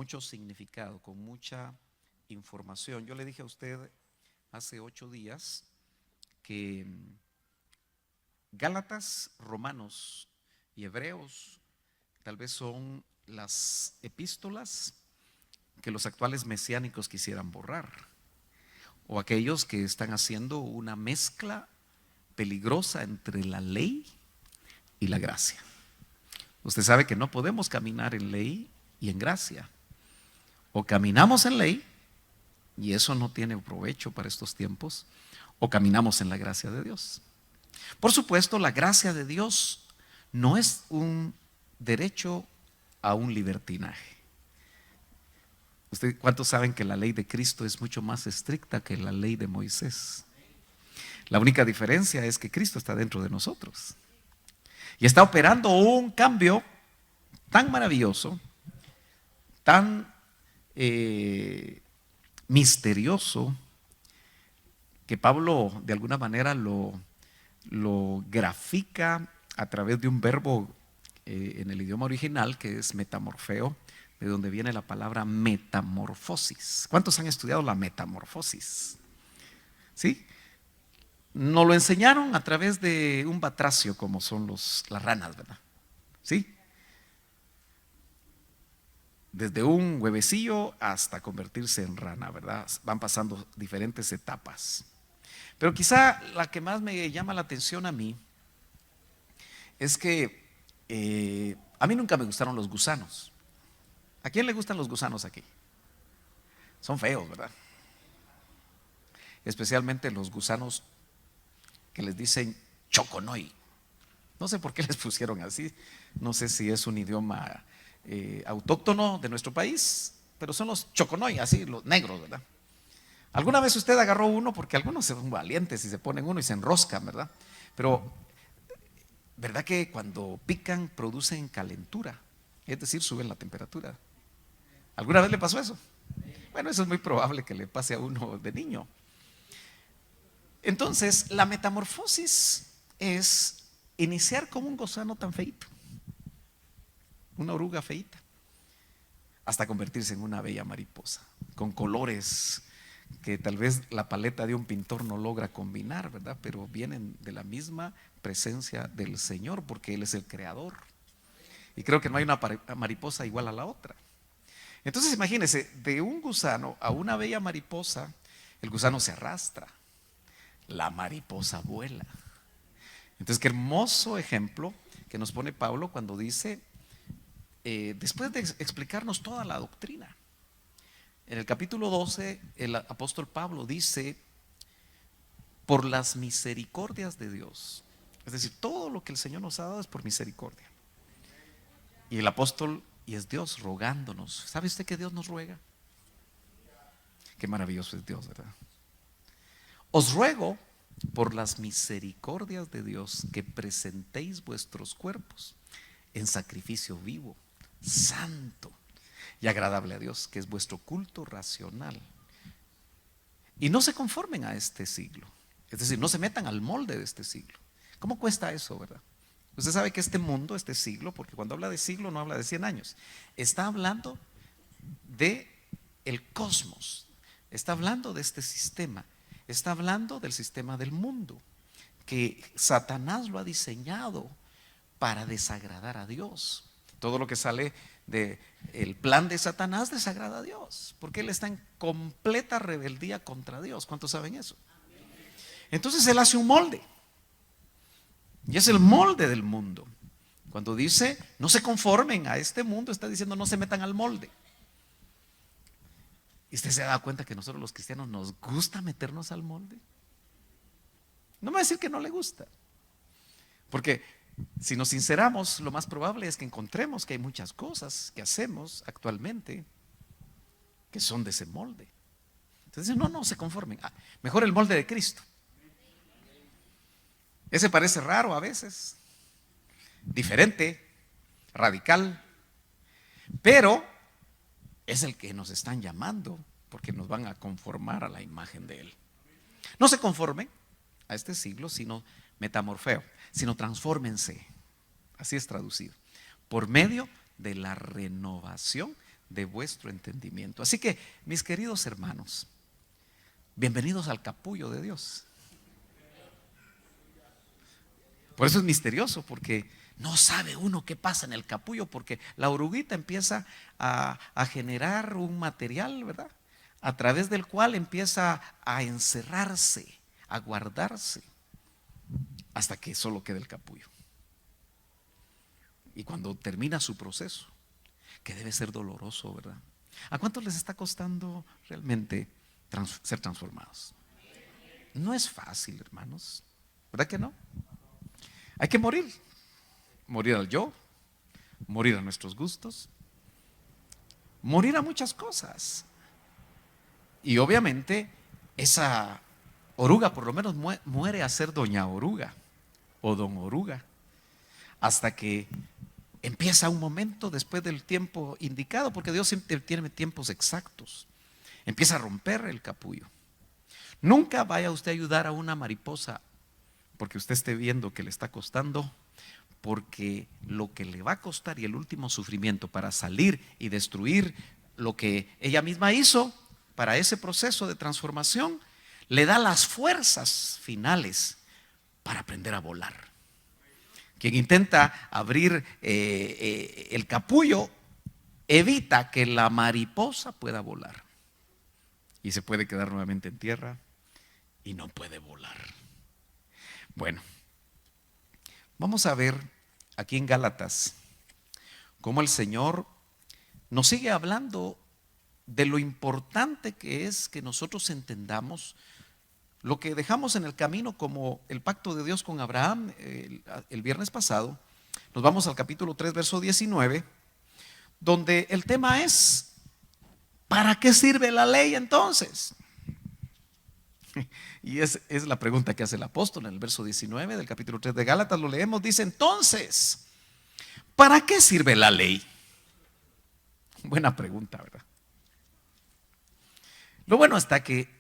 mucho significado, con mucha información. Yo le dije a usted hace 8 días que Gálatas, Romanos y Hebreos tal vez son las epístolas que los actuales mesiánicos quisieran borrar, o aquellos que están haciendo una mezcla peligrosa entre la ley y la gracia. Usted sabe que no podemos caminar en ley y en gracia. O caminamos en ley, y eso no tiene provecho para estos tiempos, o caminamos en la gracia de Dios. Por supuesto, la gracia de Dios no es un derecho a un libertinaje. ¿Cuántos saben que la ley de Cristo es mucho más estricta que la ley de Moisés? La única diferencia es que Cristo está dentro de nosotros y está operando un cambio tan maravilloso, tan misterioso, que Pablo de alguna manera lo grafica a través de un verbo en el idioma original que es metamorfeo, de donde viene la palabra metamorfosis. ¿Cuántos han estudiado la metamorfosis? ¿Sí? Nos lo enseñaron a través de un batracio, como son las ranas, ¿verdad? ¿Sí? Desde un huevecillo hasta convertirse en rana, ¿verdad? Van pasando diferentes etapas. Pero quizá la que más me llama la atención a mí es que a mí nunca me gustaron los gusanos. ¿A quién le gustan los gusanos aquí? Son feos, ¿verdad? Especialmente los gusanos que les dicen choconoy. No sé por qué les pusieron así. No sé si es un idioma autóctono de nuestro país, pero son los choconoy, así, los negros, ¿verdad? ¿Alguna vez usted agarró uno? Porque algunos son valientes y se ponen uno y se enroscan, ¿verdad? Pero, ¿verdad que cuando pican producen calentura? Es decir, suben la temperatura. ¿Alguna vez le pasó eso? Bueno, eso es muy probable que le pase a uno de niño. Entonces, la metamorfosis es iniciar como un gusano tan feito, una oruga feita, hasta convertirse en una bella mariposa, con colores que tal vez la paleta de un pintor no logra combinar, ¿verdad? Pero vienen de la misma presencia del Señor, porque Él es el creador. Y creo que no hay una mariposa igual a la otra. Entonces imagínense, de un gusano a una bella mariposa, el gusano se arrastra, la mariposa vuela. Entonces qué hermoso ejemplo que nos pone Pablo cuando dice, después de explicarnos toda la doctrina, en el capítulo 12 el apóstol Pablo dice, por las misericordias de Dios, es decir, todo lo que el Señor nos ha dado es por misericordia. Y el apóstol, y es Dios rogándonos. ¿Sabe usted que Dios nos ruega? Qué maravilloso es Dios, ¿verdad? Os ruego por las misericordias de Dios que presentéis vuestros cuerpos en sacrificio vivo, santo y agradable a Dios, que es vuestro culto racional. Y no se conformen a este siglo, es decir, no se metan al molde de este siglo. ¿Cómo cuesta eso, verdad? Usted sabe que este mundo, este siglo, porque cuando habla de siglo no habla de 100 años, está hablando de el cosmos, está hablando de este sistema, está hablando del sistema del mundo, que Satanás lo ha diseñado para desagradar a Dios. Todo lo que sale del plan de Satanás desagrada a Dios, porque él está en completa rebeldía contra Dios. ¿Cuántos saben eso? Entonces él hace un molde, y es el molde del mundo. Cuando dice no se conformen a este mundo, está diciendo no se metan al molde. ¿Y usted se da cuenta que nosotros los cristianos nos gusta meternos al molde? No me va a decir que no le gusta, porque si nos sinceramos, lo más probable es que encontremos que hay muchas cosas que hacemos actualmente que son de ese molde. Entonces no se conformen, mejor el molde de Cristo. Ese parece raro a veces, diferente, radical, pero es el que nos están llamando, porque nos van a conformar a la imagen de Él. No se conformen a este siglo, sino metamorfeo, sino transfórmense, así es traducido, por medio de la renovación de vuestro entendimiento. Así que, mis queridos hermanos, bienvenidos al capullo de Dios. Por eso es misterioso, porque no sabe uno qué pasa en el capullo, porque la oruguita empieza a generar un material, ¿verdad? A través del cual empieza a encerrarse, a guardarse, hasta que solo queda el capullo. Y cuando termina su proceso, que debe ser doloroso, ¿verdad? ¿A cuántos les está costando realmente ser transformados? No es fácil, hermanos, ¿verdad que no? Hay que morir al yo, morir a nuestros gustos, morir a muchas cosas. Y obviamente esa oruga por lo menos muere a ser doña oruga o don oruga, hasta que empieza un momento después del tiempo indicado, porque Dios siempre tiene tiempos exactos. Empieza a romper el capullo. Nunca vaya usted a ayudar a una mariposa porque usted esté viendo que le está costando, porque lo que le va a costar y el último sufrimiento para salir y destruir lo que ella misma hizo para ese proceso de transformación, le da las fuerzas finales para aprender a volar. Quien intenta abrir el capullo evita que la mariposa pueda volar y se puede quedar nuevamente en tierra y no puede volar. Bueno, vamos a ver aquí en Gálatas cómo el Señor nos sigue hablando de lo importante que es que nosotros entendamos lo que dejamos en el camino como el pacto de Dios con Abraham el viernes pasado. Nos vamos al capítulo 3, verso 19, donde el tema es: ¿para qué sirve la ley entonces? Y es la pregunta que hace el apóstol en el verso 19 del capítulo 3 de Gálatas. Lo leemos, dice: entonces, ¿para qué sirve la ley? Buena pregunta, ¿verdad? Lo bueno está que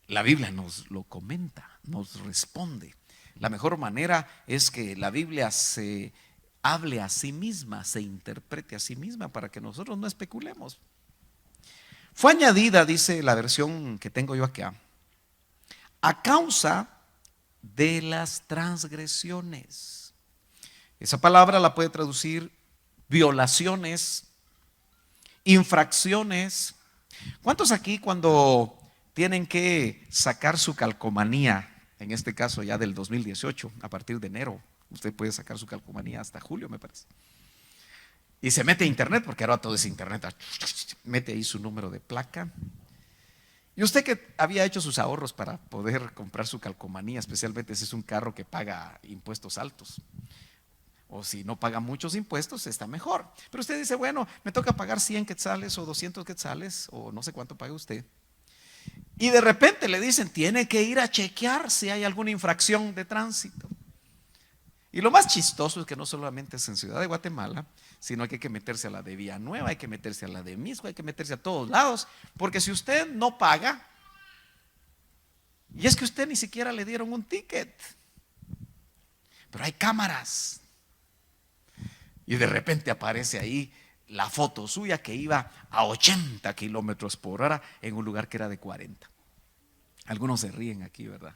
la Biblia nos lo comenta, nos responde. La mejor manera es que la Biblia se hable a sí misma, se interprete a sí misma, para que nosotros no especulemos. Fue añadida, dice la versión que tengo yo acá, a causa de las transgresiones. Esa palabra la puede traducir violaciones, infracciones. ¿Cuántos aquí cuando tienen que sacar su calcomanía, en este caso ya del 2018, a partir de enero, usted puede sacar su calcomanía hasta julio, me parece, y se mete a internet, porque ahora todo es internet, mete ahí su número de placa, y usted que había hecho sus ahorros para poder comprar su calcomanía, especialmente si es un carro que paga impuestos altos, o si no paga muchos impuestos, está mejor. Pero usted dice, bueno, me toca pagar 100 quetzales o 200 quetzales, o no sé cuánto paga usted. Y de repente le dicen, tiene que ir a chequear si hay alguna infracción de tránsito. Y lo más chistoso es que no solamente es en Ciudad de Guatemala, sino que hay que meterse a la de Villanueva, hay que meterse a la de Misco, hay que meterse a todos lados, porque si usted no paga, y es que usted ni siquiera le dieron un ticket, pero hay cámaras, y de repente aparece ahí la foto suya que iba a 80 kilómetros por hora en un lugar que era de 40. Algunos se ríen aquí, ¿verdad?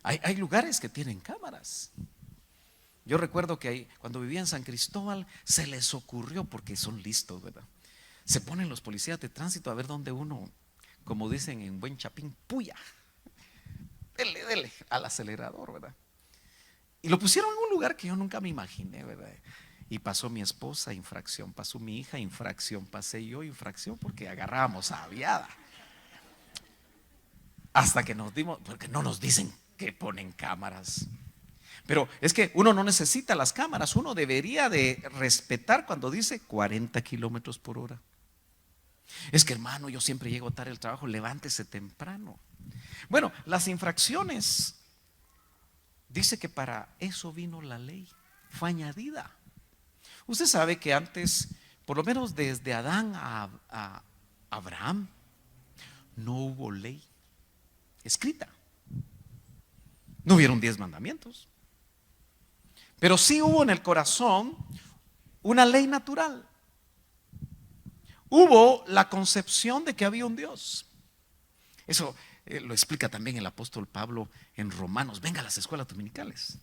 Hay lugares que tienen cámaras. Yo recuerdo que cuando vivía en San Cristóbal se les ocurrió, porque son listos, ¿verdad? Se ponen los policías de tránsito a ver dónde uno, como dicen en buen chapín, puya. Dele al acelerador, ¿verdad? Y lo pusieron en un lugar que yo nunca me imaginé, ¿verdad? Y pasó mi esposa, infracción; pasó mi hija, infracción; pasé yo, infracción, porque agarrábamos a aviada. Hasta que nos dimos, porque no nos dicen que ponen cámaras. Pero es que uno no necesita las cámaras, uno debería de respetar cuando dice 40 kilómetros por hora. Es que, hermano, yo siempre llego tarde al trabajo, levántese temprano. Bueno, las infracciones, dice que para eso vino la ley, fue añadida. Usted sabe que antes, por lo menos desde Adán a Abraham, no hubo ley escrita. No hubieron 10 mandamientos. Pero sí hubo en el corazón una ley natural. hubo la concepción de que había un Dios. Eso lo explica también el apóstol Pablo en Romanos. Venga a las escuelas dominicales.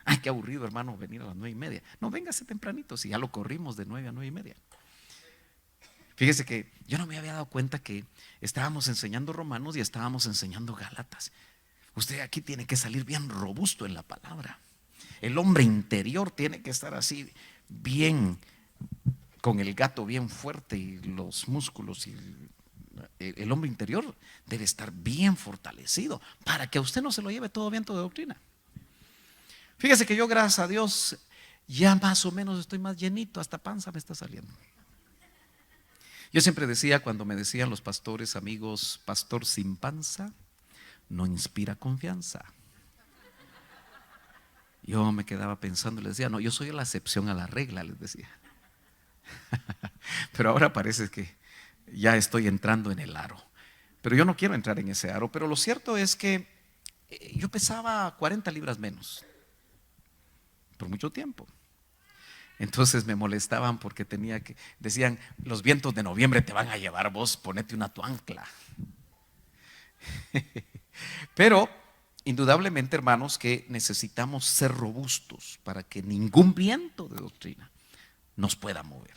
Ay, qué aburrido, hermano, venir a las 9:30. No, véngase tempranito, si ya lo corrimos de 9 a 9:30. Fíjese que yo no me había dado cuenta que estábamos enseñando Romanos y estábamos enseñando Gálatas. Usted aquí tiene que salir bien robusto en la palabra. El hombre interior tiene que estar así bien, con el gato bien fuerte y los músculos, y el hombre interior debe estar bien fortalecido para que a usted no se lo lleve todo viento de doctrina. Fíjese que yo, gracias a Dios, ya más o menos estoy más llenito, hasta panza me está saliendo. Yo siempre decía, cuando me decían los pastores amigos, pastor sin panza no inspira confianza. Yo me quedaba pensando y les decía, no, yo soy la excepción a la regla, les decía. Pero ahora parece que ya estoy entrando en el aro. Pero yo no quiero entrar en ese aro. Pero lo cierto es que yo pesaba 40 libras menos por mucho tiempo. Entonces me molestaban porque decían, los vientos de noviembre te van a llevar, vos ponete una tu ancla. Pero indudablemente, hermanos, que necesitamos ser robustos para que ningún viento de doctrina nos pueda mover.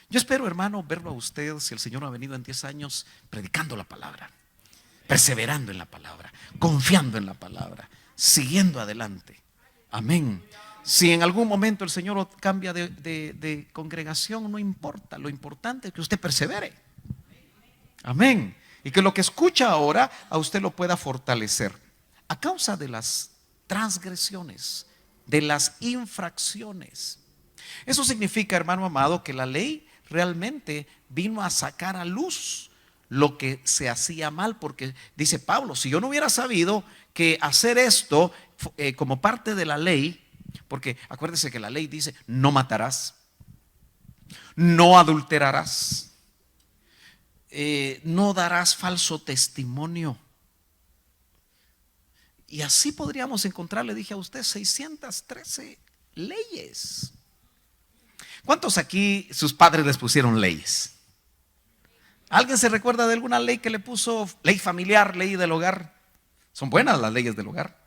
Yo espero, hermano, verlo a usted, si el Señor ha venido en 10 años, predicando la palabra, perseverando en la palabra, confiando en la palabra, siguiendo adelante. Amén. Si en algún momento el Señor cambia de congregación, no importa. Lo importante es que usted persevere. Amén. Y que lo que escucha ahora a usted lo pueda fortalecer. A causa de las transgresiones, de las infracciones. Eso significa, hermano amado, que la ley realmente vino a sacar a luz lo que se hacía mal. Porque dice Pablo, si yo no hubiera sabido que hacer esto como parte de la ley, porque acuérdese que la ley dice, no matarás, no adulterarás, no darás falso testimonio. Y así podríamos encontrar, le dije a usted, 613 leyes. ¿Cuántos aquí sus padres les pusieron leyes? ¿Alguien se recuerda de alguna ley que le puso? Ley familiar, ley del hogar. Son buenas las leyes del hogar.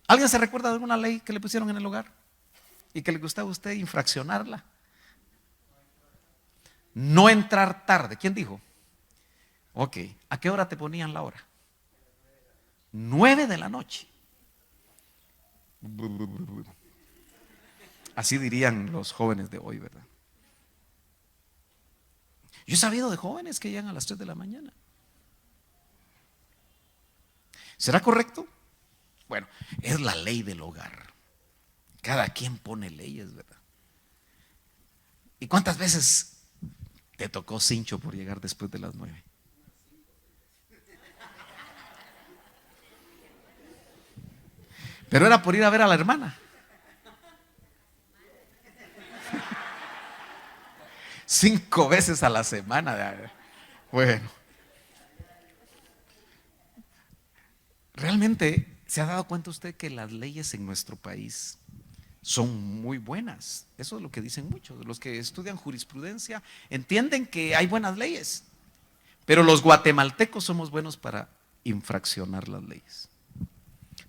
¿Alguien se recuerda de alguna ley que le pusieron en el hogar y que le gustaba a usted infraccionarla? No entrar tarde. ¿Quién dijo? Ok. ¿A qué hora te ponían la hora? 9 de la noche. Así dirían los jóvenes de hoy, ¿verdad? Yo he sabido de jóvenes que llegan a las 3 de la mañana. ¿Será correcto? Bueno, es la ley del hogar. Cada quien pone leyes, ¿verdad? ¿Y cuántas veces te tocó cincho por llegar después de las 9? Pero era por ir a ver a la hermana. Cinco veces a la semana. Bueno, realmente se ha dado cuenta usted que las leyes en nuestro país son muy buenas. Eso es lo que dicen muchos. Los que estudian jurisprudencia entienden que hay buenas leyes, pero los guatemaltecos somos buenos para infraccionar las leyes.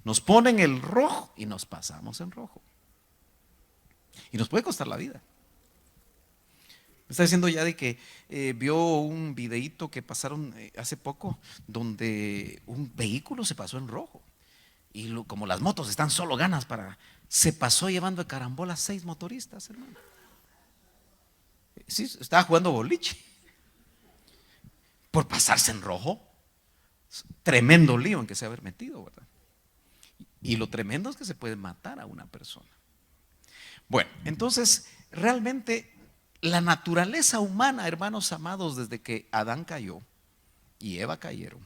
Nos ponen el rojo y nos pasamos en rojo. Y nos puede costar la vida. Me está diciendo ya de que vio un videíto que pasaron hace poco donde un vehículo se pasó en rojo. Y como las motos están solo ganas se pasó llevando de carambola 6 motoristas, hermano. Sí, estaba jugando boliche. Por pasarse en rojo. Tremendo lío en que se ha haber metido, ¿verdad? Y lo tremendo es que se puede matar a una persona. Bueno, entonces realmente la naturaleza humana, hermanos amados, desde que Adán cayó y Eva cayeron,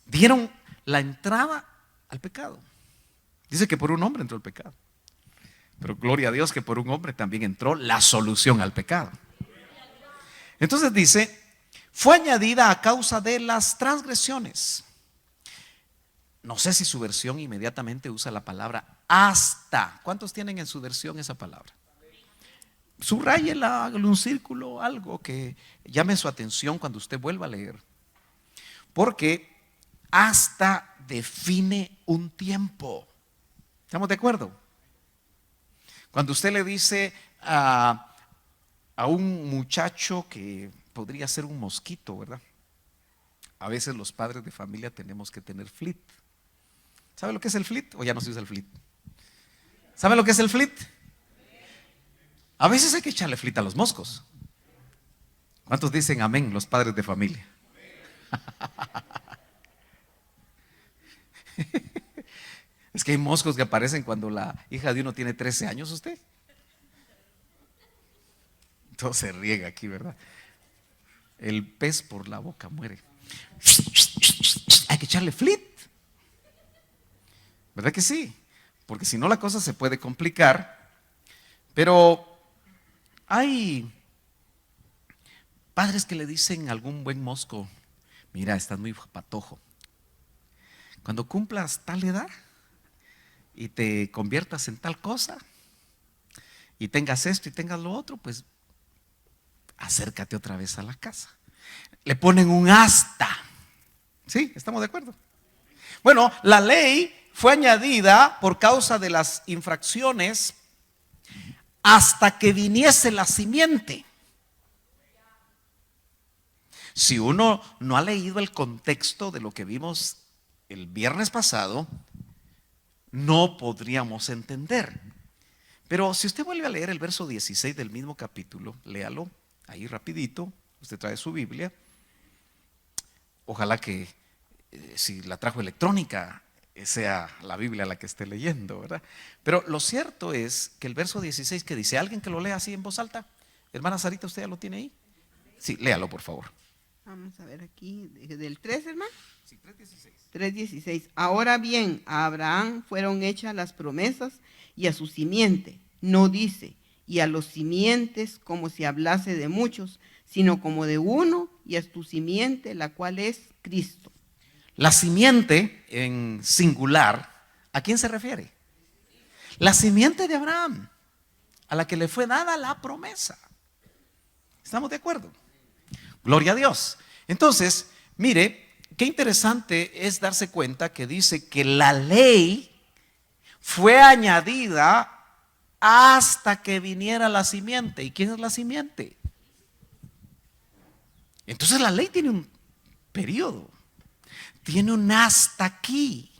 dieron la entrada al pecado. Dice que por un hombre entró el pecado, pero gloria a Dios que por un hombre también entró la solución al pecado. Entonces dice, fue añadida a causa de las transgresiones. No sé si su versión inmediatamente usa la palabra hasta. ¿Cuántos tienen en su versión esa palabra? Subráyela, hágale un círculo, algo que llame su atención cuando usted vuelva a leer. Porque hasta define un tiempo. ¿Estamos de acuerdo? Cuando usted le dice a un muchacho que podría ser un mosquito, ¿verdad? A veces los padres de familia tenemos que tener flit. ¿Sabe lo que es el flit? ¿O ya no se usa el flit? ¿Sabe lo que es el flit? A veces hay que echarle flit a los moscos. ¿Cuántos dicen amén los padres de familia? Es que hay moscos que aparecen cuando la hija de uno tiene 13 años, usted. Todo se riega aquí, ¿verdad? El pez por la boca muere. Hay que echarle flit. ¿Verdad que sí? Porque si no la cosa se puede complicar. Pero hay padres que le dicen a algún buen mosco: mira, estás muy patojo. Cuando cumplas tal edad y te conviertas en tal cosa y tengas esto y tengas lo otro, pues acércate otra vez a la casa. Le ponen un hasta. ¿Sí? ¿Estamos de acuerdo? Bueno, la ley fue añadida por causa de las infracciones hasta que viniese la simiente. Si uno no ha leído el contexto de lo que vimos el viernes pasado, no podríamos entender. Pero si usted vuelve a leer el verso 16 del mismo capítulo, léalo ahí rapidito. Usted trae su Biblia. Ojalá que si la trajo electrónica sea la Biblia la que esté leyendo, ¿verdad? Pero lo cierto es que el verso 16 que dice, alguien que lo lea así en voz alta. Hermana Sarita, ¿usted ya lo tiene ahí? Sí, léalo por favor. Vamos a ver aquí, del 3, hermano. Sí, 3:16. 3:16. Ahora bien, a Abraham fueron hechas las promesas y a su simiente. No dice, y a los simientes como si hablase de muchos, sino como de uno, y a tu simiente, la cual es Cristo. La simiente en singular, ¿a quién se refiere? La simiente de Abraham, a la que le fue dada la promesa. ¿Estamos de acuerdo? Gloria a Dios. Entonces, mire, qué interesante es darse cuenta que dice que la ley fue añadida hasta que viniera la simiente. ¿Y quién es la simiente? Entonces la ley tiene un periodo, tiene un hasta aquí.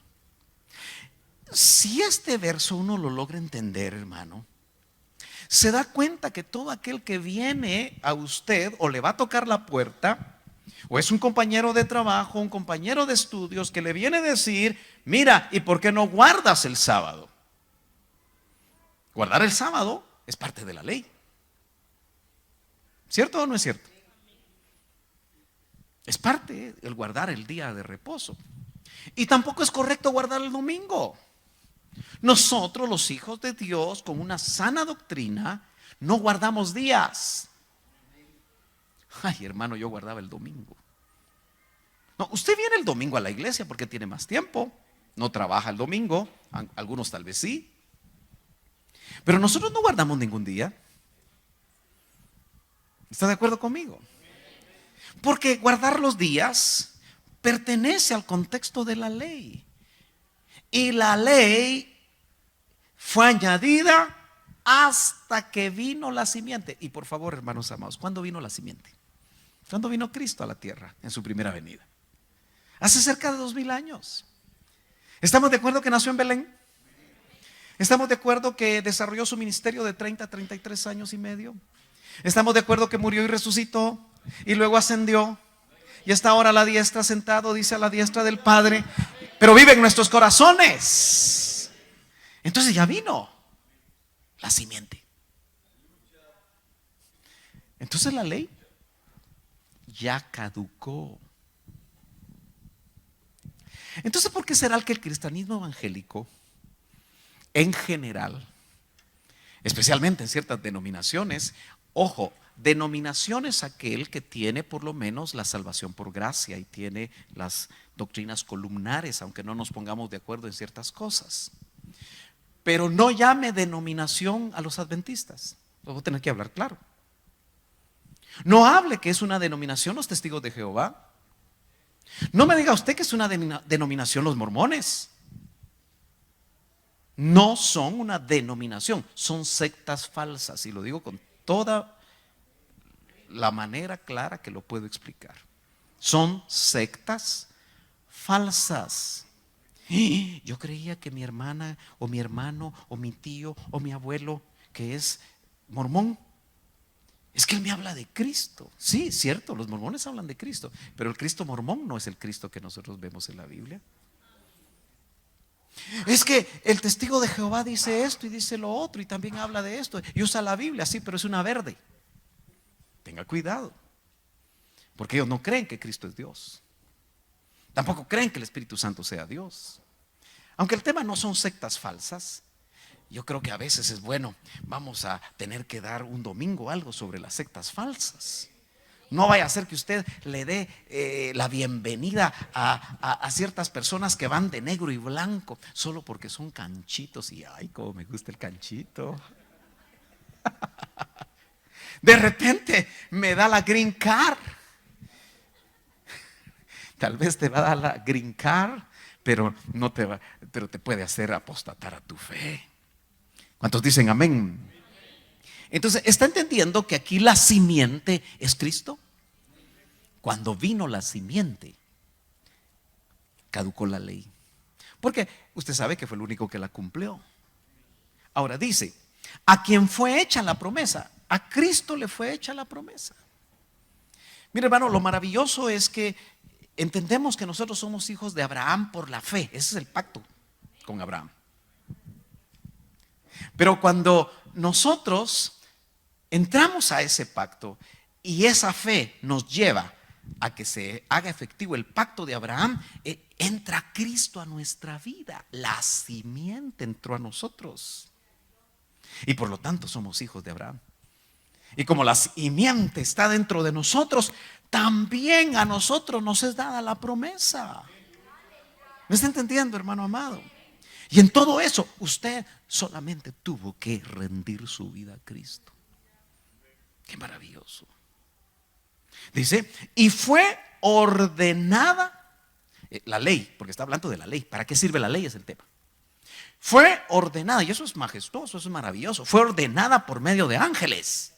Si este verso uno lo logra entender, hermano, se da cuenta que todo aquel que viene a usted o le va a tocar la puerta, o es un compañero de trabajo, un compañero de estudios que le viene a decir, mira, ¿y por qué no guardas el sábado? Guardar el sábado es parte de la ley. ¿Cierto o no es cierto? Es parte el guardar el día de reposo. Y tampoco es correcto guardar el domingo. Nosotros, los hijos de Dios, con una sana doctrina, no guardamos días. Ay, hermano, yo guardaba el domingo. No, usted viene el domingo a la iglesia porque tiene más tiempo. No trabaja el domingo, algunos tal vez sí. Pero nosotros no guardamos ningún día. ¿Está de acuerdo conmigo? Porque guardar los días pertenece al contexto de la ley. Y la ley fue añadida hasta que vino la simiente. Y por favor, hermanos amados, ¿cuándo vino la simiente? ¿Cuándo vino Cristo a la tierra en su primera venida? Hace cerca de 2000 años. ¿Estamos de acuerdo que nació en Belén? ¿Estamos de acuerdo que desarrolló su ministerio de 30 a 33 años y medio? ¿Estamos de acuerdo que murió y resucitó y luego ascendió y está ahora a la diestra sentado, dice, a la diestra del Padre, pero vive en nuestros corazones? Entonces ya vino la simiente. Entonces la ley ya caducó. Entonces, ¿por qué será que el cristianismo evangélico en general, especialmente en ciertas denominaciones, ojo, denominaciones aquel que tiene por lo menos la salvación por gracia y tiene las doctrinas columnares, aunque no nos pongamos de acuerdo en ciertas cosas, pero no llame denominación a los adventistas, Voy a tener que hablar claro. No hable que es una denominación los testigos de Jehová. No me diga usted que es una denominación los mormones. No son una denominación, son sectas falsas. Y lo digo con toda la manera clara que lo puedo explicar. Son sectas falsas. Yo creía que mi hermana o mi hermano o mi tío o mi abuelo que es mormón, es que él me habla de Cristo. Sí, cierto, los mormones hablan de Cristo, pero el Cristo mormón no es el Cristo que nosotros vemos en la Biblia. Es que el testigo de Jehová dice esto y dice lo otro y también habla de esto y usa la Biblia, sí, pero es una verde. Tenga cuidado, porque ellos no creen que Cristo es Dios. Tampoco creen que el Espíritu Santo sea Dios. Aunque el tema no son sectas falsas, yo creo que a veces es bueno, vamos a tener que dar un domingo algo sobre las sectas falsas. No vaya a ser que usted le dé la bienvenida a ciertas personas que van de negro y blanco solo porque son canchitos. Y ay, cómo me gusta el canchito. De repente me da la green card. Tal vez te va a dar la green card, pero no te va, pero te puede hacer apostatar a tu fe. ¿Cuántos dicen amén? Entonces, ¿está entendiendo que aquí la simiente es Cristo? Cuando vino la simiente, caducó la ley. Porque usted sabe que fue el único que la cumplió. Ahora dice, a quien fue hecha la promesa, a Cristo le fue hecha la promesa. Mire, hermano, lo maravilloso es que entendemos que nosotros somos hijos de Abraham por la fe. Ese es el pacto con Abraham. Pero cuando nosotros entramos a ese pacto y esa fe nos lleva a que se haga efectivo el pacto de Abraham, entra Cristo a nuestra vida. La simiente entró a nosotros. Y por lo tanto somos hijos de Abraham. Y como la simiente está dentro de nosotros, también a nosotros nos es dada la promesa. ¿Me está entendiendo, hermano amado? Y en todo eso, usted solamente tuvo que rendir su vida a Cristo. Qué maravilloso. Dice, y fue ordenada la ley, porque está hablando de la ley. ¿Para qué sirve la ley? Es el tema. Fue ordenada, y eso es majestuoso, eso es maravilloso. Fue ordenada por medio de ángeles.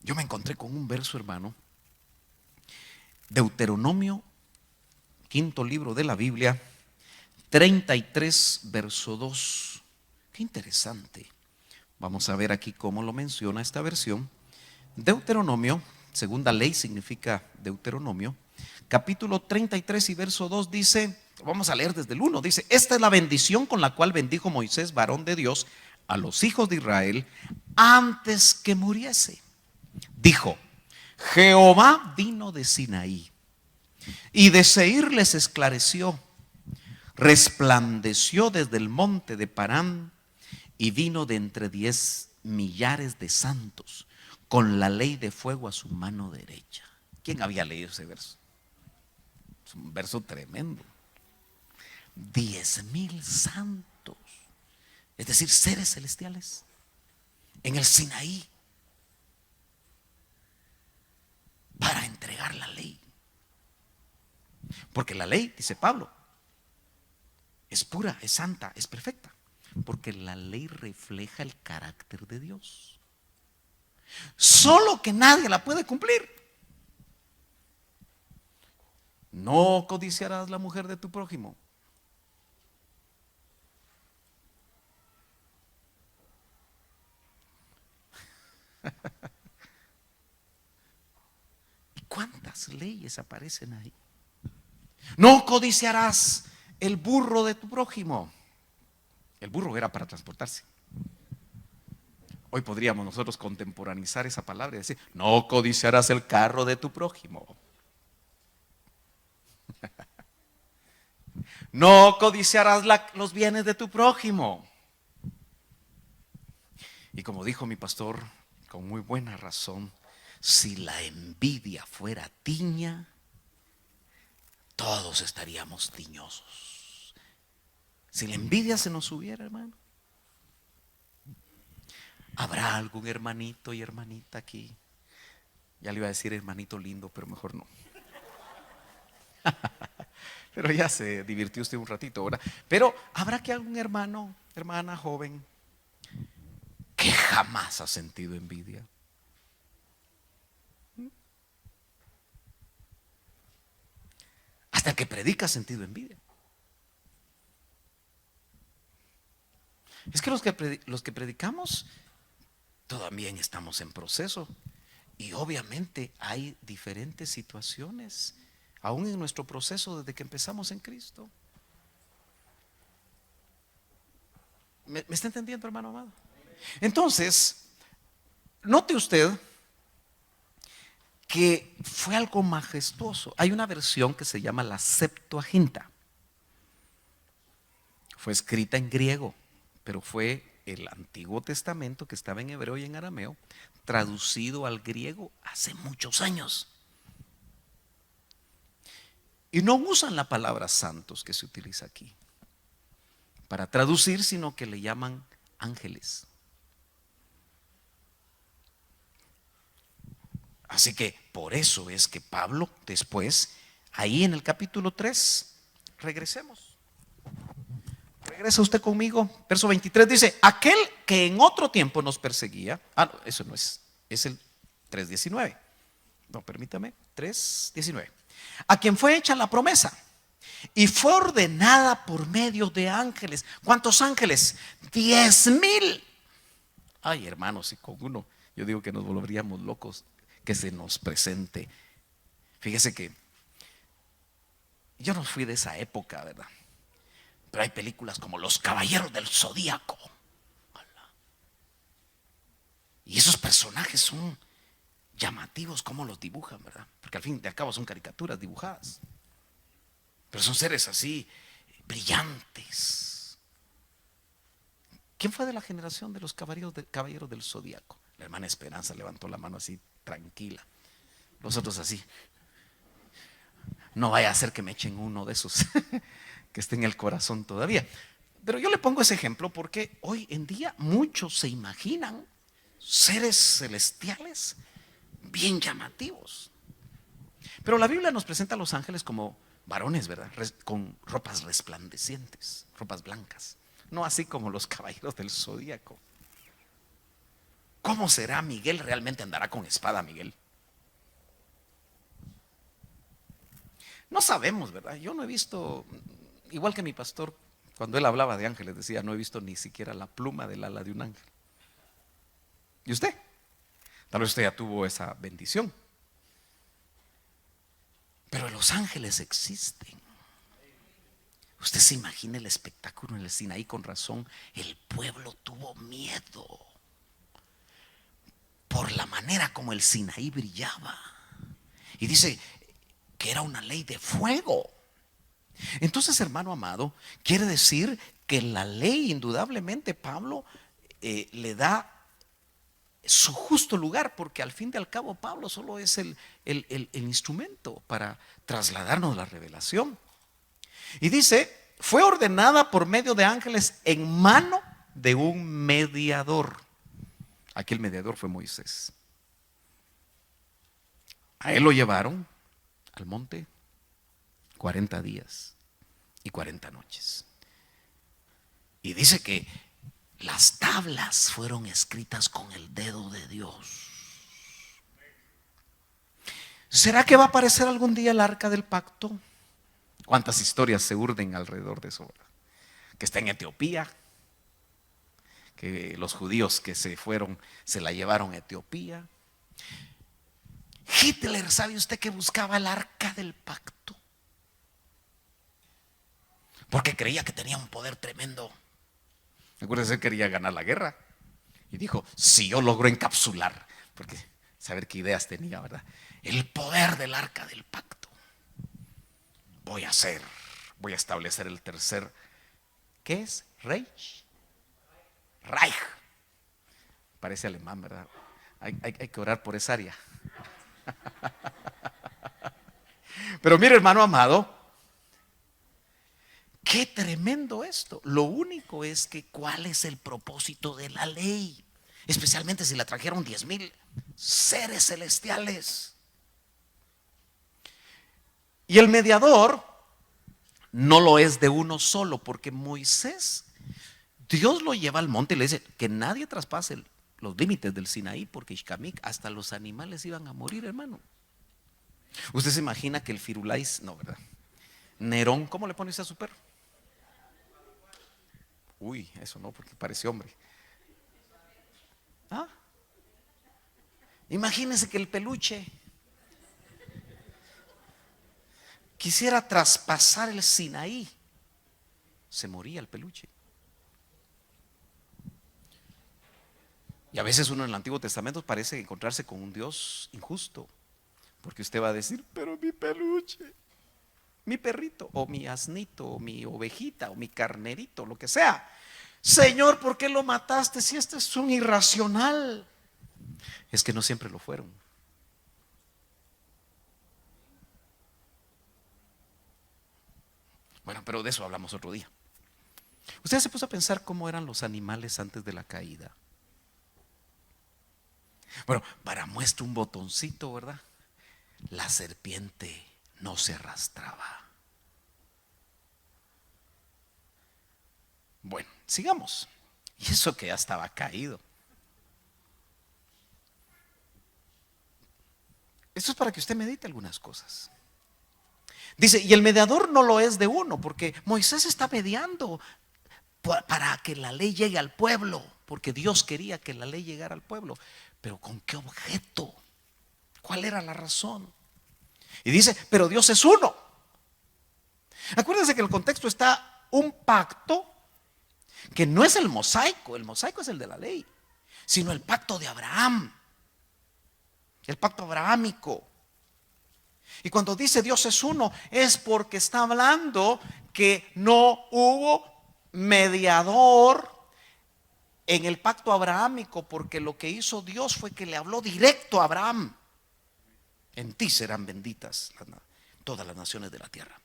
Yo me encontré con un verso, hermano, Deuteronomio, quinto libro de la Biblia, 33, verso 2. Qué interesante. Vamos a ver aquí cómo lo menciona esta versión. Deuteronomio, segunda ley significa Deuteronomio, capítulo 33 y verso 2 dice, vamos a leer desde el 1, dice, esta es la bendición con la cual bendijo Moisés, varón de Dios, a los hijos de Israel antes que muriese. Dijo, Jehová vino de Sinaí y de Seir les esclareció, resplandeció desde el monte de Parán y vino de entre 10 millares de santos con la ley de fuego a su mano derecha. ¿Quién había leído ese verso? Es un verso tremendo. 10,000 santos, es decir, seres celestiales en el Sinaí para entregar la ley. Porque la ley, dice Pablo, es pura, es santa, es perfecta. Porque la ley refleja el carácter de Dios. Solo que nadie la puede cumplir. No codiciarás la mujer de tu prójimo. ¿Cuántas leyes aparecen ahí? No codiciarás el burro de tu prójimo. El burro era para transportarse. Hoy podríamos nosotros contemporaneizar esa palabra y decir, no codiciarás el carro de tu prójimo. No codiciarás los bienes de tu prójimo. Y como dijo mi pastor, con muy buena razón, si la envidia fuera tiña, todos estaríamos tiñosos. Si la envidia se nos subiera, hermano. ¿Habrá algún hermanito y hermanita aquí? Ya le iba a decir hermanito lindo, pero mejor no. Pero ya se divirtió usted un ratito, ¿verdad? Pero ¿habrá que algún hermano, hermana, joven, que jamás ha sentido envidia? Hasta el que predica ha sentido envidia. Es que los que predicamos todavía estamos en proceso. Y obviamente hay diferentes situaciones, aún en nuestro proceso desde que empezamos en Cristo. ¿Me está entendiendo, hermano amado? Entonces, note usted que fue algo majestuoso. Hay una versión que se llama la Septuaginta. Fue escrita en griego, pero fue el Antiguo Testamento, que estaba en hebreo y en arameo, traducido al griego hace muchos años. Y no usan la palabra santos que se utiliza aquí para traducir, sino que le llaman ángeles. Así que por eso es que Pablo después, ahí en el capítulo 3, regresemos. Regresa usted conmigo. Verso 23 dice: aquel que en otro tiempo nos perseguía. No, eso no es el 3:19. No, permítame, 3:19. A quien fue hecha la promesa y fue ordenada por medio de ángeles. ¿Cuántos ángeles? 10,000. Ay, hermanos, si con uno yo digo que nos volveríamos locos que se nos presente. Fíjese que yo no fui de esa época, ¿verdad? Pero hay películas como Los Caballeros del Zodíaco. Y esos personajes son llamativos como los dibujan, ¿verdad? Porque al fin y al cabo son caricaturas dibujadas. Pero son seres así, brillantes. ¿Quién fue de la generación de los caballeros del Zodíaco? La hermana Esperanza levantó la mano así, tranquila. Los otros así. No vaya a ser que me echen uno de esos que esté en el corazón todavía. Pero yo le pongo ese ejemplo porque hoy en día muchos se imaginan seres celestiales bien llamativos. Pero la Biblia nos presenta a los ángeles como varones, ¿verdad? Con ropas resplandecientes, ropas blancas. No así como los caballeros del Zodíaco. ¿Cómo será Miguel? ¿Realmente andará con espada Miguel? No sabemos, ¿verdad? Yo no he visto, igual que mi pastor, cuando él hablaba de ángeles, decía: no he visto ni siquiera la pluma del ala de un ángel. ¿Y usted? Tal vez usted ya tuvo esa bendición. Pero los ángeles existen. Usted se imagina el espectáculo en el Sinaí. Con razón el pueblo tuvo miedo por la manera como el Sinaí brillaba. Y dice que era una ley de fuego. Entonces, hermano amado, quiere decir que la ley, indudablemente, Pablo le da su justo lugar, porque al fin y al cabo Pablo solo es el instrumento para trasladarnos la revelación. Y dice: fue ordenada por medio de ángeles en mano de un mediador. Aquí el mediador fue Moisés. A él lo llevaron al monte 40 días y 40 noches. Y dice que las tablas fueron escritas con el dedo de Dios. ¿Será que va a aparecer algún día el arca del pacto? ¿Cuántas historias se urden alrededor de eso, verdad? Que está en Etiopía, que los judíos que se fueron se la llevaron a Etiopía. Hitler, ¿sabe usted que buscaba el arca del pacto? Porque creía que tenía un poder tremendo. Acuérdense que quería ganar la guerra. Y dijo: si yo logro encapsular, porque saber qué ideas tenía, ¿verdad? El poder del arca del pacto. Voy a establecer el tercer, ¿qué es? Reich. Parece alemán, ¿verdad? Hay que orar por esa área. Pero mire, hermano amado, qué tremendo esto. Lo único es que ¿cuál es el propósito de la ley? especialmente si la trajeron 10,000 seres celestiales. Y el mediador no lo es de uno solo, porque Moisés, Dios lo lleva al monte y le dice que nadie traspase los límites del Sinaí, porque Ixcamic, hasta los animales iban a morir, hermano. Usted se imagina que el Firulais, no, ¿verdad? Nerón, ¿cómo le pone usted a su perro? Uy, eso no, porque parece hombre. ¿Ah? Imagínese que el peluche quisiera traspasar el Sinaí, se moría el peluche. Y a veces uno en el Antiguo Testamento parece encontrarse con un Dios injusto, porque usted va a decir, pero mi peluche, mi perrito, o mi asnito, o mi ovejita, o mi carnerito, lo que sea. Señor, ¿por qué lo mataste si este es un irracional? Es que no siempre lo fueron. Bueno, pero de eso hablamos otro día. Usted se puso a pensar cómo eran los animales antes de la caída. Bueno, para muestra un botoncito, ¿verdad? La serpiente no se arrastraba. Bueno, sigamos. Y eso que ya estaba caído. Esto es para que usted medite algunas cosas. Dice, y el mediador no lo es de uno, porque Moisés está mediando para que la ley llegue al pueblo, porque Dios quería que la ley llegara al pueblo. Pero ¿con qué objeto? ¿Cuál era la razón? Y dice, pero Dios es uno. Acuérdense que en el contexto está un pacto que no es el mosaico es el de la ley, sino el pacto de Abraham, el pacto abrahámico. Y cuando dice Dios es uno, es porque está hablando que no hubo mediador en el pacto abrahámico, porque lo que hizo Dios fue que le habló directo a Abraham: en ti serán benditas todas las naciones de la tierra.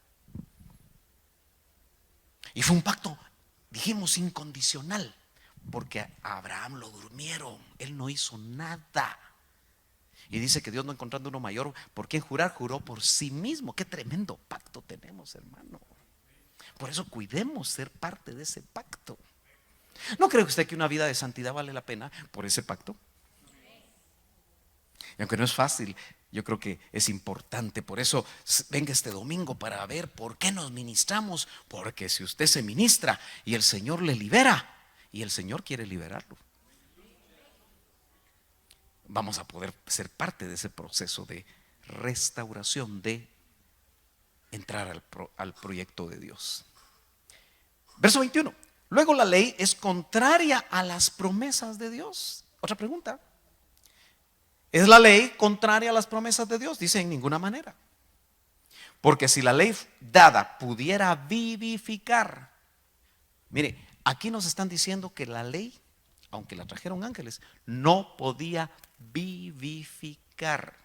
Y fue un pacto, dijimos, incondicional, porque a Abraham lo durmieron, él no hizo nada. Y dice que Dios, no encontrando uno mayor por quien jurar, juró por sí mismo. Qué tremendo pacto tenemos, hermano. Por eso cuidemos ser parte de ese pacto. ¿No cree usted que una vida de santidad vale la pena por ese pacto? Y aunque no es fácil, yo creo que es importante. Por eso venga este domingo para ver por qué nos ministramos. Porque si usted se ministra y el Señor le libera, y el Señor quiere liberarlo, vamos a poder ser parte de ese proceso de restauración, de entrar al proyecto de Dios. Verso 21. Luego la ley es contraria a las promesas de Dios. Otra pregunta. ¿Es la ley contraria a las promesas de Dios? Dice, en ninguna manera. Porque si la ley dada pudiera vivificar. Mire, aquí nos están diciendo que la ley, aunque la trajeron ángeles, no podía vivificar.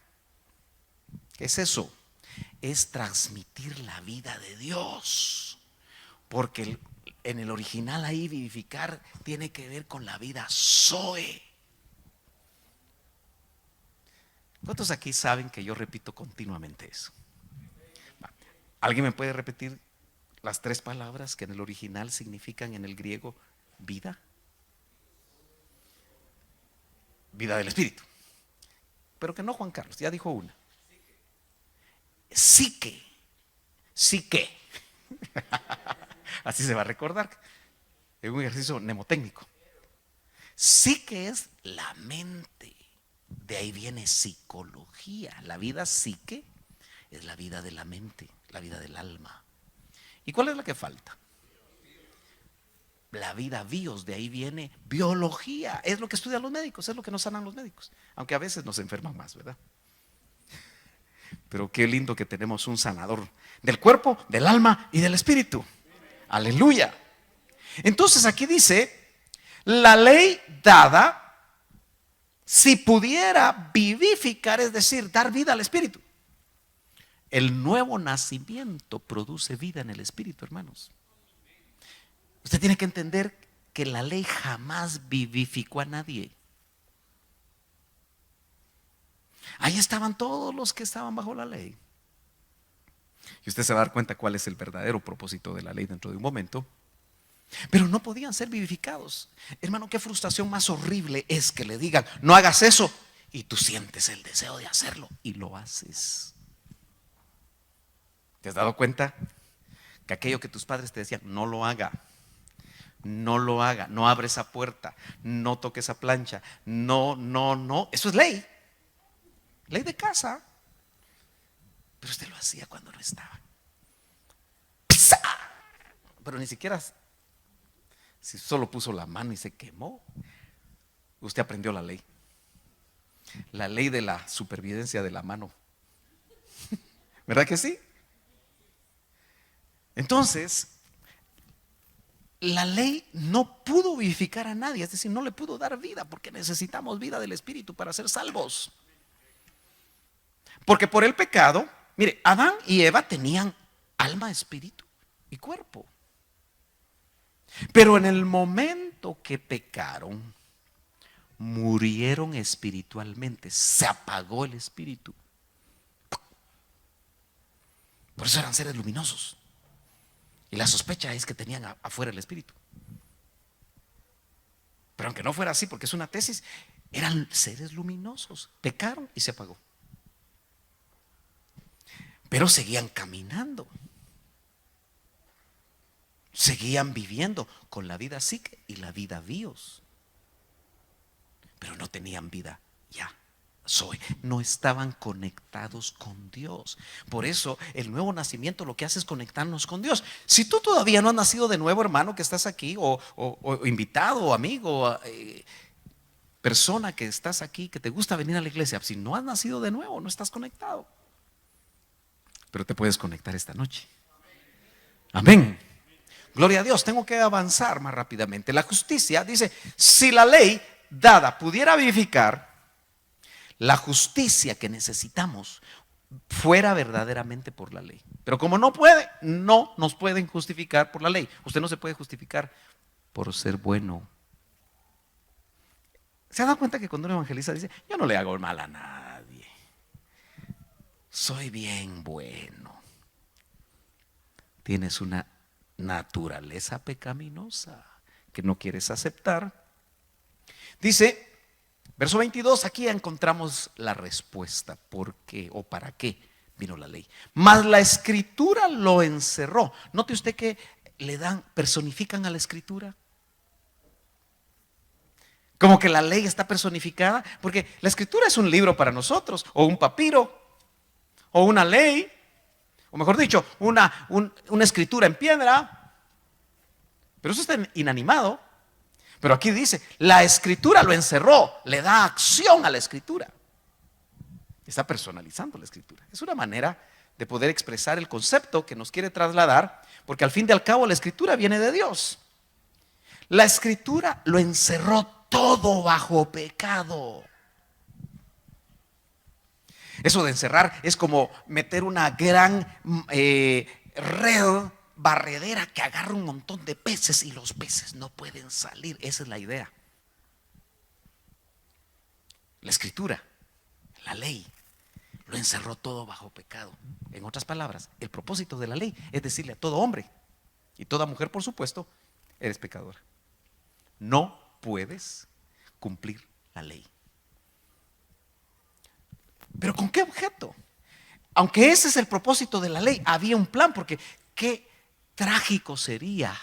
¿Qué es eso? Es transmitir la vida de Dios. Porque en el original ahí vivificar tiene que ver con la vida Zoe. ¿Cuántos aquí saben que yo repito continuamente eso? ¿Alguien me puede repetir las 3 palabras que en el original significan en el griego vida? Vida del Espíritu. Pero que no Juan Carlos, ya dijo una. Psique. Psique. Así se va a recordar. Es un ejercicio mnemotécnico. Psique es la mente. De ahí viene psicología. La vida psique es la vida de la mente, la vida del alma. ¿Y cuál es la que falta? La vida bios, de ahí viene biología. Es lo que estudian los médicos, es lo que nos sanan los médicos. Aunque a veces nos enferman más, ¿verdad? Pero qué lindo que tenemos un sanador del cuerpo, del alma y del espíritu. Aleluya. Entonces aquí dice, la ley dada, si pudiera vivificar, es decir, dar vida al espíritu. El nuevo nacimiento produce vida en el espíritu, hermanos. Usted tiene que entender que la ley jamás vivificó a nadie. Ahí estaban todos los que estaban bajo la ley. Y usted se va a dar cuenta cuál es el verdadero propósito de la ley dentro de un momento. Pero no podían ser vivificados. Hermano, qué frustración más horrible es que le digan, no hagas eso, y tú sientes el deseo de hacerlo y lo haces. ¿Te has dado cuenta que aquello que tus padres te decían, no lo haga, no lo haga, no abre esa puerta, no toque esa plancha, no, eso es ley, ley de casa? Pero usted lo hacía cuando no estaba. ¡Pisa! Pero ni siquiera, si solo puso la mano y se quemó, usted aprendió la ley de la supervivencia de la mano. ¿Verdad que sí? Entonces, la ley no pudo vivificar a nadie, es decir, no le pudo dar vida, porque necesitamos vida del Espíritu para ser salvos. Porque por el pecado, mire, Adán y Eva tenían alma, espíritu y cuerpo. Pero en el momento que pecaron, murieron espiritualmente, se apagó el espíritu. Por eso eran seres luminosos. Y la sospecha es que tenían afuera el espíritu. Pero aunque no fuera así, porque es una tesis, eran seres luminosos. Pecaron y se apagó. Pero seguían caminando. Seguían viviendo con la vida psique y la vida bios. Pero no tenían vida ya. No estaban conectados con Dios. Por eso el nuevo nacimiento lo que hace es conectarnos con Dios. Si tú todavía no has nacido de nuevo, hermano, que estás aquí, o invitado, o amigo, persona que estás aquí, que te gusta venir a la iglesia, si no has nacido de nuevo, no estás conectado. Pero te puedes conectar esta noche. Amén. Gloria a Dios. Tengo que avanzar más rápidamente. La justicia dice, si la ley dada pudiera vivificar, la justicia que necesitamos fuera verdaderamente por la ley. Pero como no puede, no nos pueden justificar por la ley. Usted no se puede justificar por ser bueno. ¿Se ha dado cuenta que cuando un evangelista dice, yo no le hago mal a nadie, soy bien bueno? Tienes una naturaleza pecaminosa que no quieres aceptar. Dice, verso 22, aquí encontramos la respuesta. ¿Por qué o para qué vino la ley? Mas la escritura lo encerró. Note usted que personifican a la escritura. Como que la ley está personificada, porque la escritura es un libro para nosotros, o un papiro, o una ley, o mejor dicho, una escritura en piedra. Pero eso está inanimado. Pero aquí dice, la escritura lo encerró, le da acción a la escritura. Está personalizando la escritura. Es una manera de poder expresar el concepto que nos quiere trasladar, porque al fin y al cabo la escritura viene de Dios. La escritura lo encerró todo bajo pecado. Eso de encerrar es como meter una gran red barredera que agarra un montón de peces y los peces no pueden salir. Esa es la idea. La escritura, la ley, lo encerró todo bajo pecado. En otras palabras, el propósito de la ley es decirle a todo hombre y toda mujer, por supuesto, eres pecador. No puedes cumplir la ley. ¿Pero con qué objeto? Aunque ese es el propósito de la ley, había un plan, porque qué trágico sería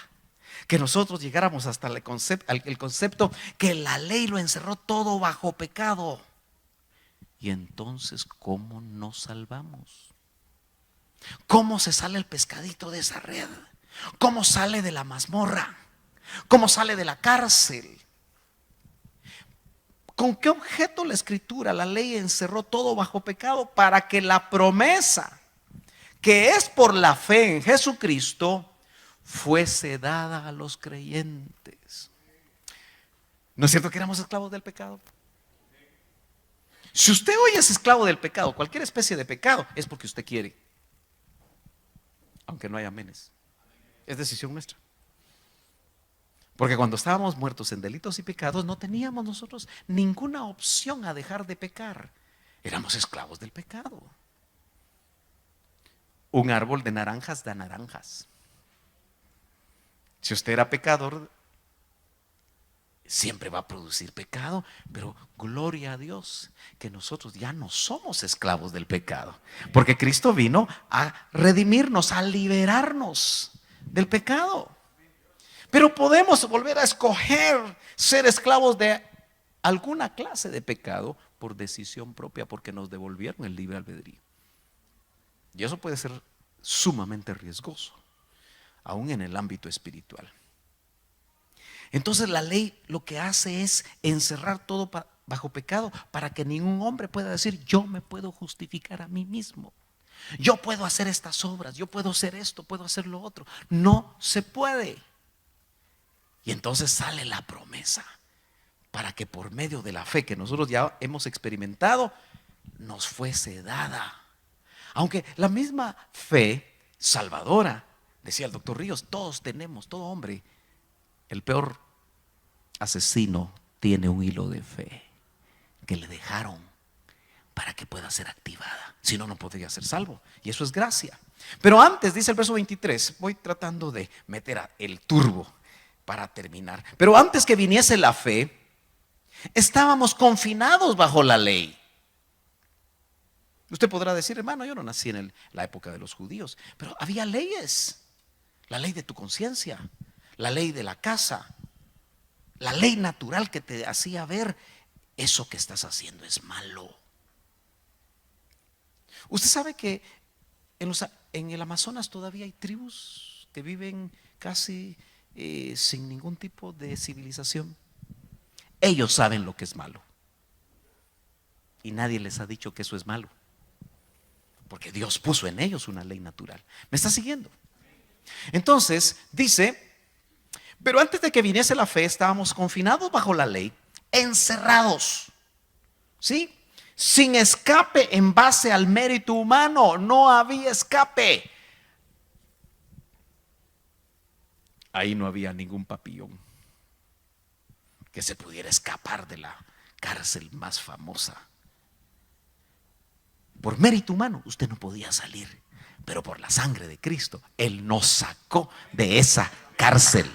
que nosotros llegáramos hasta el concepto que la ley lo encerró todo bajo pecado. Y entonces, ¿cómo nos salvamos? ¿Cómo se sale el pescadito de esa red? ¿Cómo sale de la mazmorra? ¿Cómo sale de la cárcel? ¿Con qué objeto la escritura, la ley encerró todo bajo pecado? Para que la promesa, que es por la fe en Jesucristo, fuese dada a los creyentes. ¿No es cierto que éramos esclavos del pecado? Si usted hoy es esclavo del pecado, cualquier especie de pecado, es porque usted quiere, aunque no haya amenes. Es decisión nuestra. Porque cuando estábamos muertos en delitos y pecados, no teníamos nosotros ninguna opción a dejar de pecar. Éramos esclavos del pecado. Un árbol de naranjas da naranjas. Si usted era pecador, siempre va a producir pecado, pero gloria a Dios que nosotros ya no somos esclavos del pecado, porque Cristo vino a redimirnos, a liberarnos del pecado. Pero podemos volver a escoger ser esclavos de alguna clase de pecado por decisión propia, porque nos devolvieron el libre albedrío. Y eso puede ser sumamente riesgoso, aún en el ámbito espiritual. Entonces la ley lo que hace es encerrar todo bajo pecado para que ningún hombre pueda decir: yo me puedo justificar a mí mismo, yo puedo hacer estas obras, yo puedo hacer esto, puedo hacer lo otro. No se puede. Y entonces sale la promesa para que por medio de la fe que nosotros ya hemos experimentado, nos fuese dada. Aunque la misma fe salvadora, decía el doctor Ríos, todos tenemos, todo hombre, el peor asesino tiene un hilo de fe que le dejaron para que pueda ser activada. Si no, no podría ser salvo. Y eso es gracia. Pero antes, dice el verso 23, voy tratando de meter el turbo para terminar. Pero antes que viniese la fe, estábamos confinados bajo la ley. Usted podrá decir: hermano, yo no nací en la época de los judíos, pero había leyes. La ley de tu conciencia, la ley de la casa, la ley natural que te hacía ver: eso que estás haciendo es malo. Usted sabe que en el Amazonas todavía hay tribus que viven casi sin ningún tipo de civilización. Ellos saben lo que es malo y nadie les ha dicho que eso es malo, porque Dios puso en ellos una ley natural. ¿Me está siguiendo? Entonces dice: pero antes de que viniese la fe, estábamos confinados bajo la ley, encerrados, ¿sí? Sin escape en base al mérito humano. No había escape. Ahí no había ningún papillón que se pudiera escapar de la cárcel más famosa. Por mérito humano usted no podía salir, pero por la sangre de Cristo Él nos sacó de esa cárcel.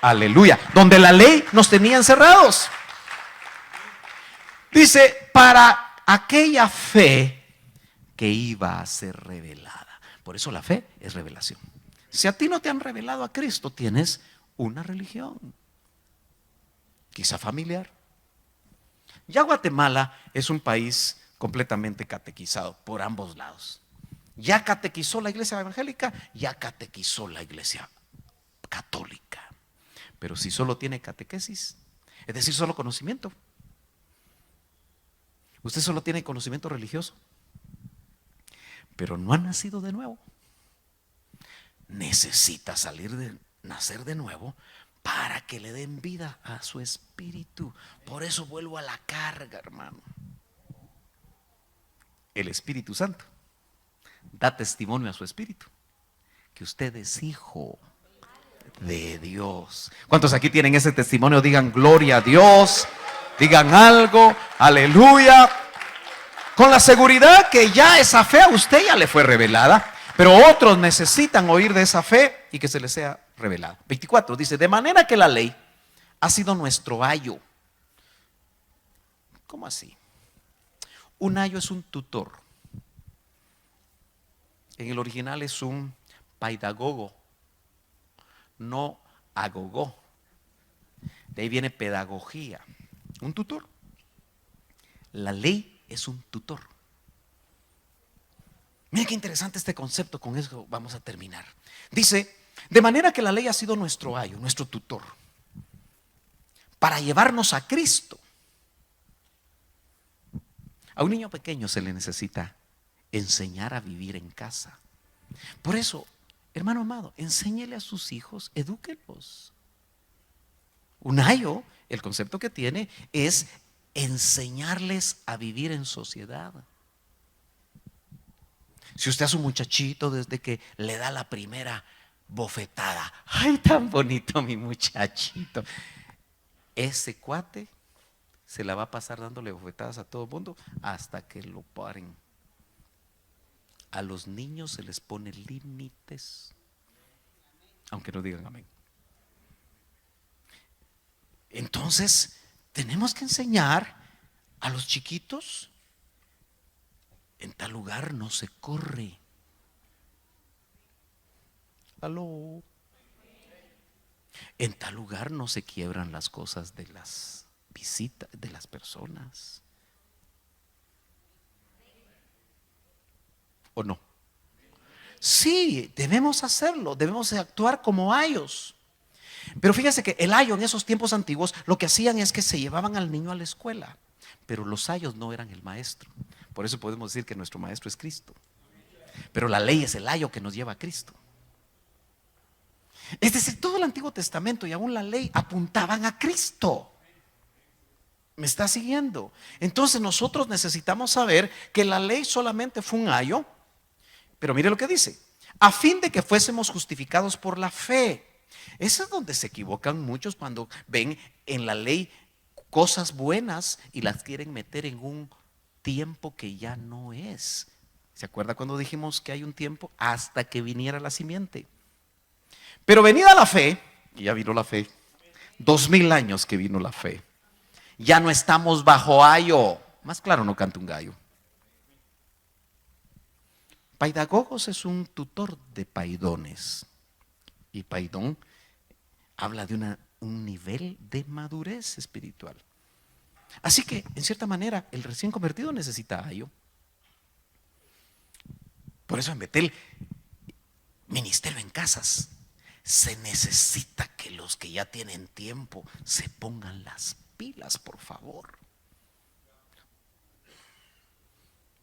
Aleluya, donde la ley nos tenía encerrados. Dice: para aquella fe que iba a ser revelada. Por eso la fe es revelación. Si a ti no te han revelado a Cristo, tienes una religión, quizá familiar. Ya Guatemala es un país completamente catequizado por ambos lados. Ya catequizó la iglesia evangélica, ya catequizó la iglesia católica. Pero si solo tiene catequesis, es decir, solo conocimiento, usted solo tiene conocimiento religioso, pero no ha nacido de nuevo, necesita nacer de nuevo para que le den vida a su espíritu. Por eso vuelvo a la carga, hermano. El Espíritu Santo da testimonio a su espíritu que usted es hijo de Dios. ¿Cuántos aquí tienen ese testimonio? Digan gloria a Dios, digan algo, aleluya, con la seguridad que ya esa fe a usted ya le fue revelada, pero otros necesitan oír de esa fe y que se les sea revelada. 24 dice: de manera que la ley ha sido nuestro ayo. ¿Cómo así? Un ayo es un tutor. En el original es un paidagogo, no agogó. De ahí viene pedagogía, un tutor. La ley es un tutor. Mira qué interesante este concepto. Con eso vamos a terminar. Dice: de manera que la ley ha sido nuestro ayo, nuestro tutor, para llevarnos a Cristo. A un niño pequeño se le necesita enseñar a vivir en casa. Por eso, hermano amado, enséñele a sus hijos, edúquelos. Un ayo, el concepto que tiene es enseñarles a vivir en sociedad. Si usted a su muchachito, desde que le da la primera bofetada, ay, tan bonito mi muchachito, ese cuate se la va a pasar dándole bofetadas a todo el mundo hasta que lo paren. A los niños se les pone límites, aunque no digan amén. Entonces, tenemos que enseñar a los chiquitos: en tal lugar no se corre. Aló. En tal lugar no se quiebran las cosas de las visitas, de las personas. ¿O no? Sí, debemos hacerlo, debemos actuar como ayos. Pero fíjese que el ayo en esos tiempos antiguos lo que hacían es que se llevaban al niño a la escuela, pero los ayos no eran el maestro. Por eso podemos decir que nuestro maestro es Cristo. Pero la ley es el ayo que nos lleva a Cristo. Es decir, todo el Antiguo Testamento y aún la ley apuntaban a Cristo. ¿Me está siguiendo? Entonces nosotros necesitamos saber que la ley solamente fue un ayo. Pero mire lo que dice: a fin de que fuésemos justificados por la fe. Eso es donde se equivocan muchos cuando ven en la ley cosas buenas y las quieren meter en un tiempo que ya no es. ¿Se acuerda cuando dijimos que hay un tiempo hasta que viniera la simiente? Pero venida la fe, y ya vino la fe, 2000 años que vino la fe, ya no estamos bajo ayo. Más claro no canta un gallo. Paidagogos es un tutor de paidones. Y paidón habla de un nivel de madurez espiritual. Así que, en cierta manera, el recién convertido necesita ayo. Por eso en Betel, ministerio en casas, se necesita que los que ya tienen tiempo se pongan las pilas, por favor.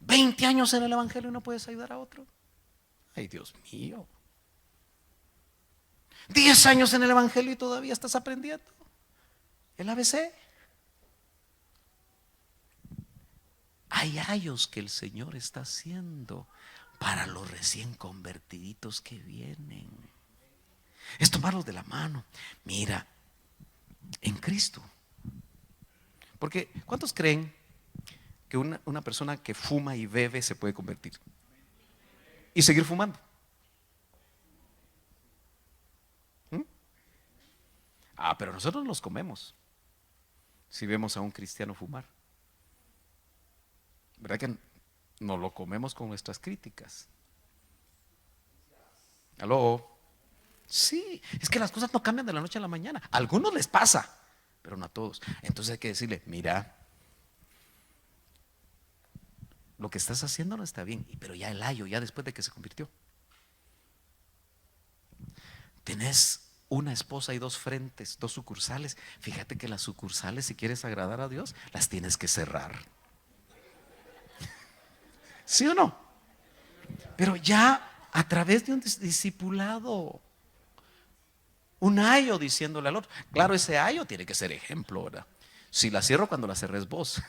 20 años en el evangelio y no puedes ayudar a otro. Ay, Dios mío. 10 años en el evangelio y todavía estás aprendiendo el ABC. Hay ayos que el Señor está haciendo para los recién convertiditos que vienen. Es tomarlos de la mano. Mira, en Cristo. Porque ¿cuántos creen que una persona que fuma y bebe se puede convertir y seguir fumando? Pero nosotros los comemos si vemos a un cristiano fumar. ¿Verdad que nos lo comemos con nuestras críticas? ¿Aló? Sí, es que las cosas no cambian de la noche a la mañana. A algunos les pasa, pero no a todos. Entonces hay que decirle: mira, lo que estás haciendo no está bien. Pero ya el ayo, ya después de que se convirtió, tenés una esposa y 2 frentes, 2 sucursales. Fíjate que las sucursales, si quieres agradar a Dios, las tienes que cerrar. ¿Sí o no? Pero ya a través de un discipulado, un ayo diciéndole al otro. Claro, ese ayo tiene que ser ejemplo, ¿verdad? Si la cierro cuando la cerres vos,